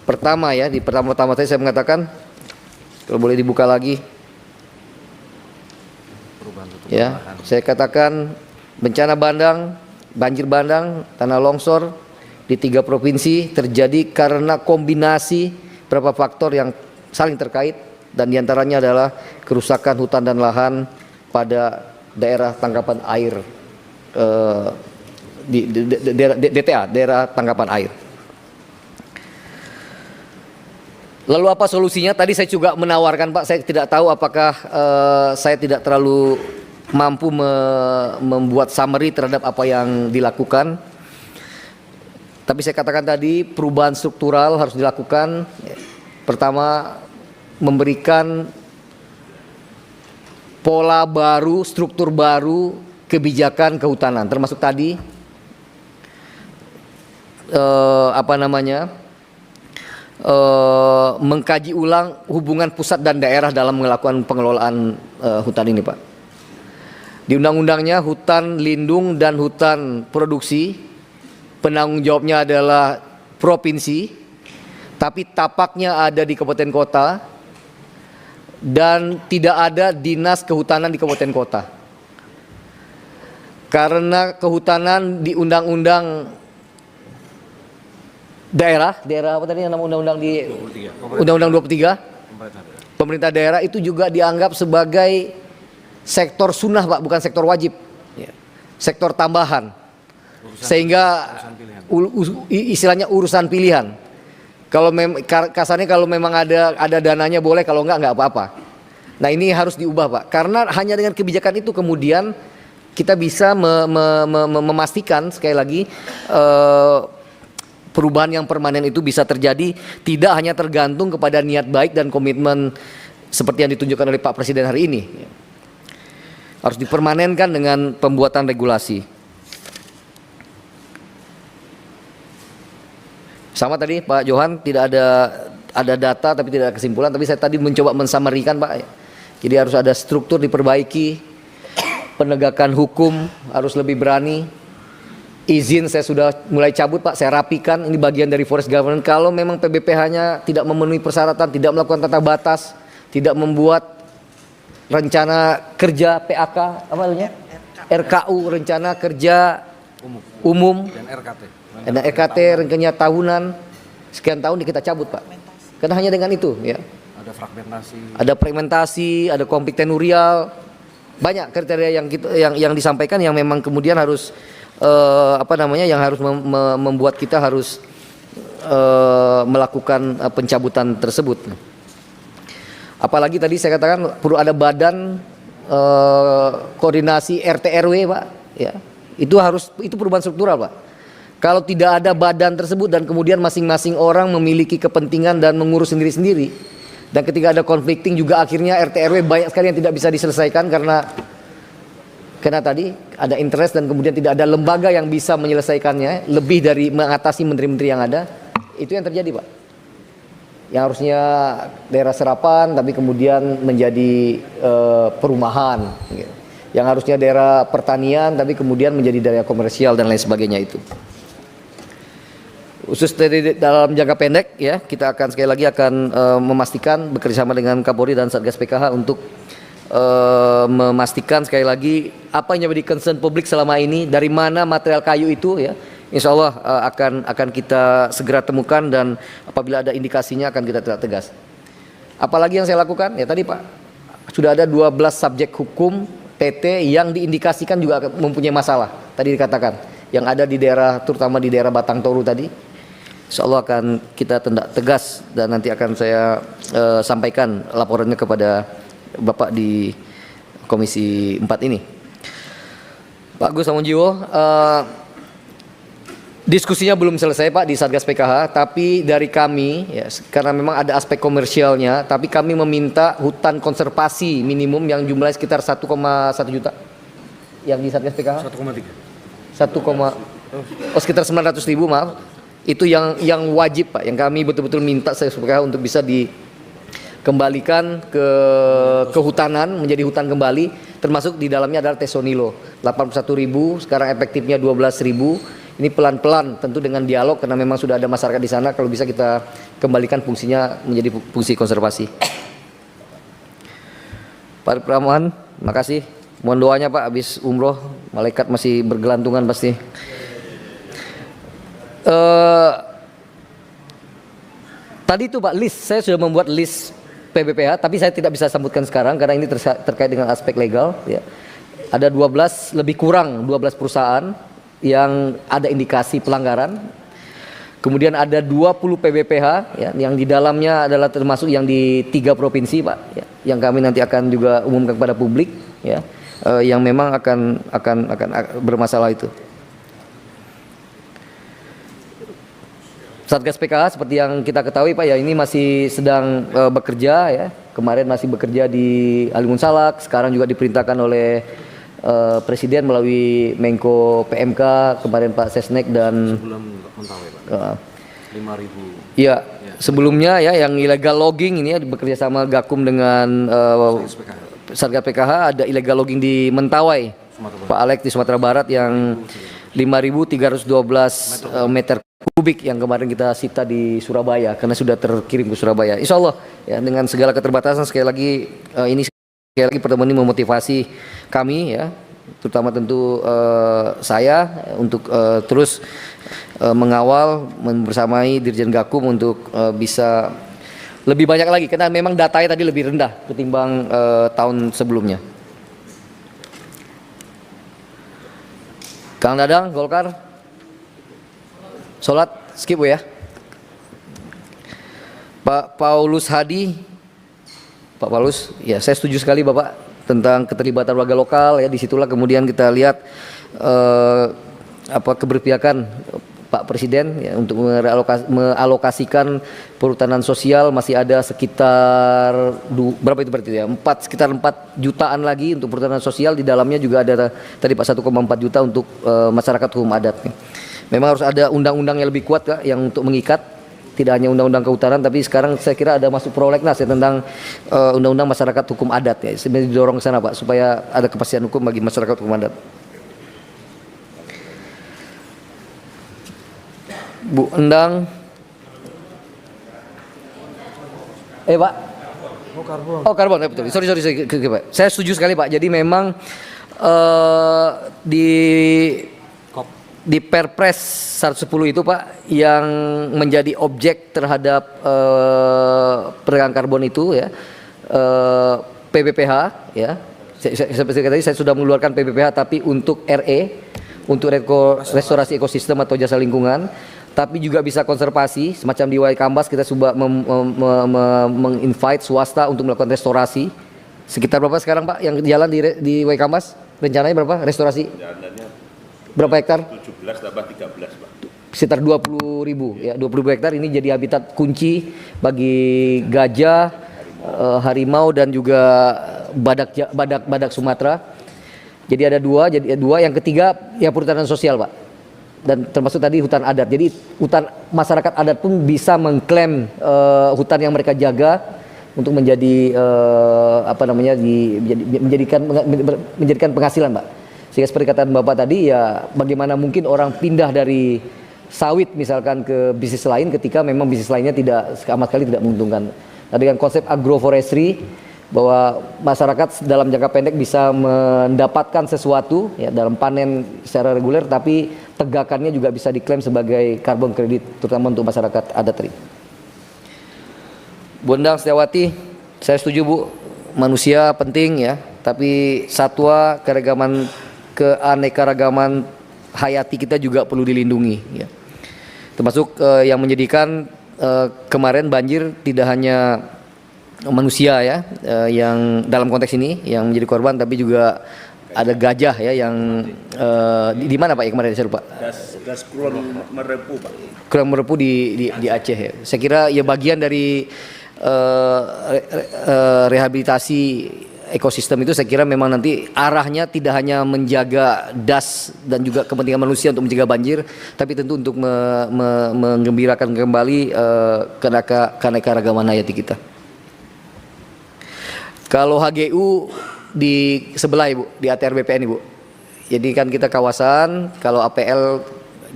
pertama ya, di pertama-tama tadi saya mengatakan, kalau boleh dibuka lagi. Ya, saya katakan bencana bandang, banjir bandang, tanah longsor di 3 provinsi terjadi karena kombinasi beberapa faktor yang saling terkait dan diantaranya adalah kerusakan hutan dan lahan pada daerah tangkapan air di DTA, daerah tangkapan air. Lalu apa solusinya? Tadi saya juga menawarkan, Pak, saya tidak tahu apakah saya tidak terlalu mampu membuat summary terhadap apa yang dilakukan. Tapi saya katakan tadi perubahan struktural harus dilakukan. Pertama, memberikan pola baru, struktur baru, kebijakan kehutanan. Termasuk tadi mengkaji ulang hubungan pusat dan daerah dalam melakukan pengelolaan hutan ini, Pak. Di undang-undangnya hutan lindung dan hutan produksi penanggung jawabnya adalah provinsi, tapi tapaknya ada di kabupaten kota dan tidak ada dinas kehutanan di kabupaten kota. Karena kehutanan di undang-undang daerah apa tadi nama undang-undang di Undang-Undang 23 pemerintah daerah itu juga dianggap sebagai sektor sunnah, Pak, bukan sektor wajib, ya, sektor tambahan, sehingga istilahnya urusan pilihan. Kalau kasarnya kalau memang ada dananya boleh, kalau enggak apa-apa. Nah, ini harus diubah, Pak, karena hanya dengan kebijakan itu kemudian kita bisa memastikan sekali lagi perubahan yang permanen itu bisa terjadi, tidak hanya tergantung kepada niat baik dan komitmen seperti yang ditunjukkan oleh Pak Presiden hari ini. Harus dipermanenkan dengan pembuatan regulasi. Sama tadi Pak Johan, tidak ada data tapi tidak ada kesimpulan, tapi saya tadi mencoba mensamarikan, Pak. Jadi harus ada struktur diperbaiki, penegakan hukum harus lebih berani. Izin saya sudah mulai cabut, Pak, saya rapikan, ini bagian dari forest governance. Kalau memang PBPH-nya tidak memenuhi persyaratan, tidak melakukan tata batas, tidak membuat rencana kerja PAK, apa namanya? RKU, rencana kerja umum, dan RKT, rencana tahunan, sekian tahun kita cabut, Pak. Karena hanya dengan itu, ya. Ada fragmentasi, ada konflik tenurial, banyak kriteria yang disampaikan yang memang kemudian harus yang harus membuat kita harus melakukan pencabutan tersebut. Apalagi tadi saya katakan perlu ada badan koordinasi RT RW, Pak, ya. Itu perubahan struktural, Pak. Kalau tidak ada badan tersebut dan kemudian masing-masing orang memiliki kepentingan dan mengurus sendiri-sendiri, dan ketika ada conflicting juga akhirnya RT RW banyak sekali yang tidak bisa diselesaikan karena tadi ada interest dan kemudian tidak ada lembaga yang bisa menyelesaikannya lebih dari mengatasi menteri-menteri yang ada. Itu yang terjadi, Pak. Yang harusnya daerah serapan tapi kemudian menjadi perumahan, yang harusnya daerah pertanian tapi kemudian menjadi daerah komersial dan lain sebagainya. Itu khusus dalam jangka pendek, ya, kita akan sekali lagi memastikan bekerjasama dengan Kapolri dan Satgas PKH untuk memastikan sekali lagi apa yang menjadi concern publik selama ini, dari mana material kayu itu, ya. Insya Allah akan kita segera temukan dan apabila ada indikasinya akan kita tindak tegas. Apalagi yang saya lakukan, ya tadi, Pak, sudah ada 12 subjek hukum TT yang diindikasikan juga mempunyai masalah. Tadi dikatakan yang ada di daerah, terutama di daerah Batang Toru tadi, insya Allah akan kita tindak tegas dan nanti akan saya sampaikan laporannya kepada Bapak di Komisi 4 ini. Pak Gus Samunjiwo, diskusinya belum selesai Pak di Satgas PKH, tapi dari kami ya, karena memang ada aspek komersialnya, tapi kami meminta hutan konservasi minimum yang jumlahnya sekitar 1,1 juta yang di Satgas PKH. 1,3. Sekitar 900.000 maaf. Itu yang wajib Pak, yang kami betul-betul minta Satgas PKH untuk bisa dikembalikan ke kehutanan, menjadi hutan kembali, termasuk di dalamnya adalah Tesonilo 81.000, sekarang efektifnya 12.000. Ini pelan-pelan tentu dengan dialog karena memang sudah ada masyarakat di sana, kalau bisa kita kembalikan fungsinya menjadi fungsi konservasi. Pak Pramohan, makasih. Mohon doanya Pak, habis umroh malaikat masih bergelantungan pasti. Tadi itu Pak list, saya sudah membuat list PBPH, tapi saya tidak bisa sambutkan sekarang karena ini terkait dengan aspek legal. Ya. Ada 12 lebih kurang 12 perusahaan yang ada indikasi pelanggaran. Kemudian ada 20 PBPH ya, yang di dalamnya adalah termasuk yang di 3 provinsi Pak ya, yang kami nanti akan juga umumkan kepada publik ya, yang memang akan bermasalah itu. Satgas PKH seperti yang kita ketahui Pak ya, ini masih sedang bekerja ya. Kemarin masih bekerja di Halimun Salak, sekarang juga diperintahkan oleh Presiden melalui Menko PMK, kemarin Pak Sesnek dan sebelum Mentawai Pak. 5.000. Iya, sebelumnya ya yang illegal logging ini ya bekerja sama Gakum dengan Satgas PKH, ada illegal logging di Mentawai. Pak Alex di Sumatera Barat yang 5.312 meter kubik yang kemarin kita sita di Surabaya karena sudah terkirim ke Surabaya. Insya Allah ya dengan segala keterbatasan sekali lagi ini sekali lagi pertemuan ini memotivasi kami ya, terutama tentu saya untuk terus mengawal bersamai Dirjen Gakum untuk bisa lebih banyak lagi karena memang datanya tadi lebih rendah ketimbang tahun sebelumnya. Kang Dadang, Golkar, sholat skip Bu ya. Pak Paulus Hadi, Pak Paulus, ya saya setuju sekali Bapak tentang keterlibatan warga lokal ya, disitulah kemudian kita lihat keberpihakan Pak Presiden ya, untuk mengalokasikan perhutanan sosial masih ada sekitar berapa itu berarti ya? Sekitar 4 jutaan lagi untuk perhutanan sosial, di dalamnya juga ada tadi Pak 1,4 juta untuk masyarakat hukum adat. Memang harus ada undang-undang yang lebih kuat Kak, yang untuk mengikat. Tidak hanya undang-undang kehutanan, tapi sekarang saya kira ada masuk prolegnas ya tentang undang-undang masyarakat hukum adat ya. Sebenarnya didorong ke sana Pak supaya ada kepastian hukum bagi masyarakat hukum adat. Bu Endang. Pak. Oh karbon ya betul. Sorry Pak. Saya setuju sekali Pak. Jadi memang di Perpres 110 itu Pak yang menjadi objek terhadap perdagangan karbon itu ya, PBPH ya. Seperti tadi saya sudah mengeluarkan PBPH tapi untuk RE, untuk restorasi ekosistem atau jasa lingkungan, tapi juga bisa konservasi semacam di Waikambas kita coba menginvite swasta untuk melakukan restorasi. Sekitar berapa sekarang Pak yang jalan di Waikambas? Rencananya berapa restorasi? Berapa hektar? 17 tambah 13 Pak. Sekitar 20.000 ya, 20.000 hektar ini jadi habitat kunci bagi gajah, harimau dan juga badak Sumatera. Jadi ada dua, yang ketiga ya perhutanan sosial Pak. Dan termasuk tadi hutan adat. Jadi hutan masyarakat adat pun bisa mengklaim hutan yang mereka jaga untuk menjadi menjadikan penghasilan Pak. Sehingga seperti kata Bapak tadi ya, bagaimana mungkin orang pindah dari sawit misalkan ke bisnis lain ketika memang bisnis lainnya sama sekali tidak menguntungkan. Nah, dengan konsep agroforestry bahwa masyarakat dalam jangka pendek bisa mendapatkan sesuatu ya dalam panen secara reguler, tapi tegakannya juga bisa diklaim sebagai carbon credit terutama untuk masyarakat adat tadi. Bu Endang Setiawati, saya setuju Bu, manusia penting ya, tapi satwa, keragaman, keanekaragaman hayati kita juga perlu dilindungi. Ya. Termasuk yang menyedihkan kemarin banjir tidak hanya manusia ya yang dalam konteks ini yang menjadi korban, tapi juga ada gajah ya yang di mana Pak ya kemarin saya lupa. Das Kulon Merepu Pak. Kulon Merepu di Aceh ya. Saya kira ya bagian dari rehabilitasi ekosistem itu, saya kira memang nanti arahnya tidak hanya menjaga das dan juga kepentingan manusia untuk mencegah banjir, tapi tentu untuk menggembirakan kembali keanekaragaman hayati kita. Kalau HGU di sebelah Ibu, di ATR BPN Ibu. Jadi kan kita kawasan, kalau APL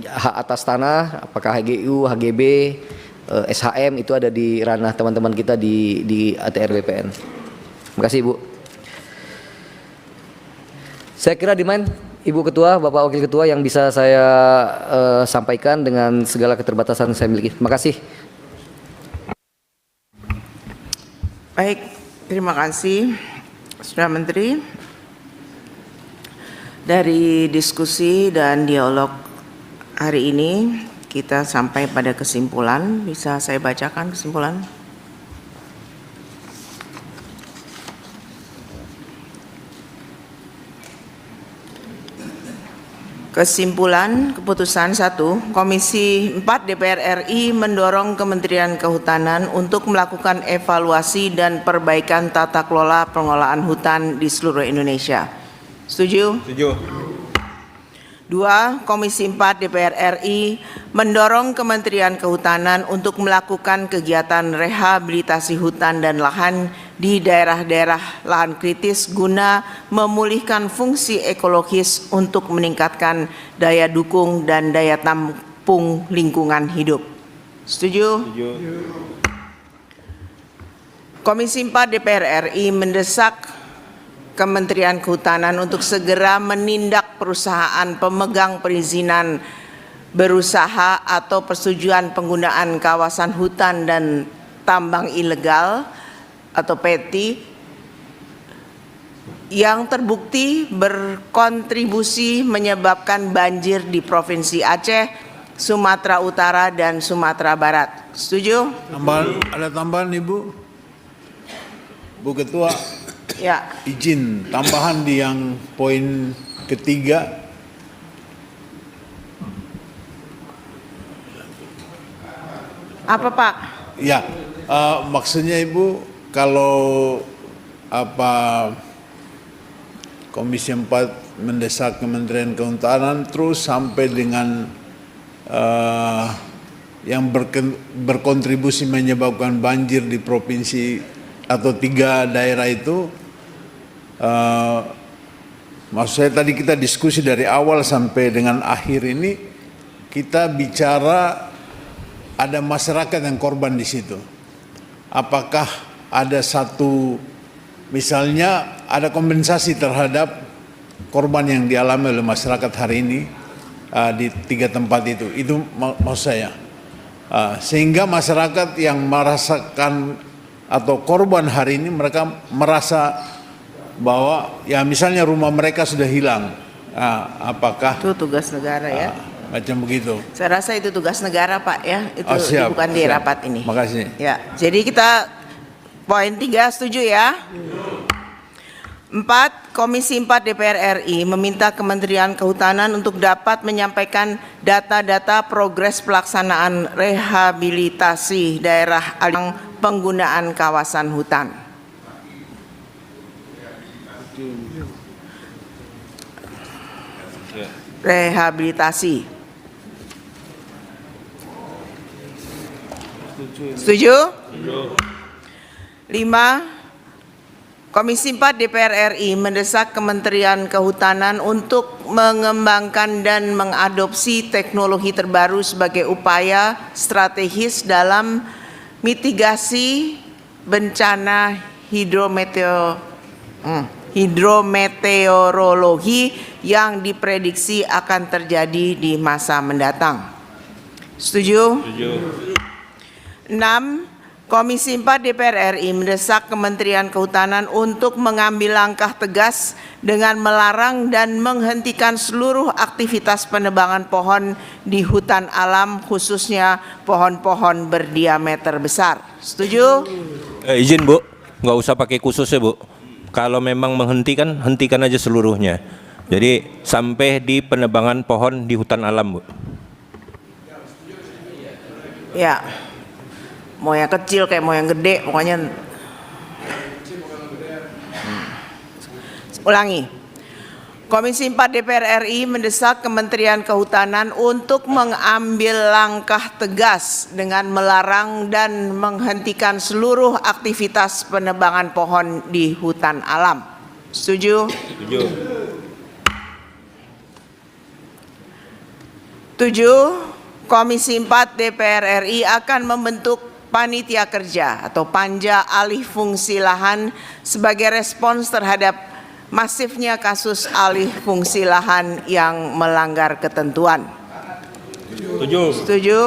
hak atas tanah, apakah HGU, HGB, SHM itu ada di ranah teman-teman kita di ATR BPN. Terima kasih Ibu. Saya kira demand Ibu Ketua, Bapak Wakil Ketua yang bisa saya sampaikan dengan segala keterbatasan saya miliki. Terima kasih. Baik, terima kasih Saudara Menteri. Dari diskusi dan dialog hari ini kita sampai pada kesimpulan. Bisa saya bacakan kesimpulan? Kesimpulan keputusan 1, Komisi 4 DPR RI mendorong Kementerian Kehutanan untuk melakukan evaluasi dan perbaikan tata kelola pengelolaan hutan di seluruh Indonesia. Setuju? Setuju. 2, Komisi 4 DPR RI mendorong Kementerian Kehutanan untuk melakukan kegiatan rehabilitasi hutan dan lahan di daerah-daerah lahan kritis guna memulihkan fungsi ekologis untuk meningkatkan daya dukung dan daya tampung lingkungan hidup. Setuju? Setuju. Komisi 4 DPR RI mendesak Kementerian Kehutanan untuk segera menindak perusahaan pemegang perizinan berusaha atau persetujuan penggunaan kawasan hutan dan tambang ilegal atau PETI yang terbukti berkontribusi menyebabkan banjir di Provinsi Aceh, Sumatera Utara, dan Sumatera Barat. Setuju? Ada tambahan Ibu? Bu Ketua, Ya. izin tambahan di yang poin ketiga. Apa Pak? Ya, maksudnya Ibu, kalau Komisi 4 mendesak Kementerian Kehutanan terus sampai dengan yang berkontribusi menyebabkan banjir di provinsi atau 3 daerah itu, maksud saya tadi kita diskusi dari awal sampai dengan akhir ini, kita bicara ada masyarakat yang korban di situ. Apakah ada satu, misalnya ada kompensasi terhadap korban yang dialami oleh masyarakat hari ini di 3 tempat itu maksud saya. Sehingga masyarakat yang merasakan atau korban hari ini, mereka merasa bahwa ya misalnya rumah mereka sudah hilang, apakah Itu tugas negara ya? Macam begitu. Saya rasa itu tugas negara Pak ya, itu Siap, bukan di siap. rapat ini. Makasih. Ya, jadi kita poin 3 setuju ya. 4, Komisi 4 DPR RI meminta Kementerian Kehutanan untuk dapat menyampaikan data-data progres pelaksanaan rehabilitasi daerah aliran penggunaan kawasan hutan. Rehabilitasi. Setuju? 5, Komisi 4 DPR RI mendesak Kementerian Kehutanan untuk mengembangkan dan mengadopsi teknologi terbaru sebagai upaya strategis dalam mitigasi bencana hidrometeorologi yang diprediksi akan terjadi di masa mendatang. Setuju? 6, Komisi 4 DPR RI mendesak Kementerian Kehutanan untuk mengambil langkah tegas dengan melarang dan menghentikan seluruh aktivitas penebangan pohon di hutan alam, khususnya pohon-pohon berdiameter besar. Setuju? Izin Bu, nggak usah pakai khusus ya Bu. Kalau memang menghentikan, hentikan aja seluruhnya. Jadi sampai di penebangan pohon di hutan alam Bu. Ya. Mau yang kecil kayak mau yang gede, pokoknya. Ulangi. Komisi 4 DPR RI mendesak Kementerian Kehutanan untuk mengambil langkah tegas dengan melarang dan menghentikan seluruh aktivitas penebangan pohon di hutan alam. Setuju? Setuju. 7. Komisi 4 DPR RI akan membentuk panitia kerja atau panja alih fungsi lahan sebagai respons terhadap masifnya kasus alih fungsi lahan yang melanggar ketentuan. Setuju. Setuju?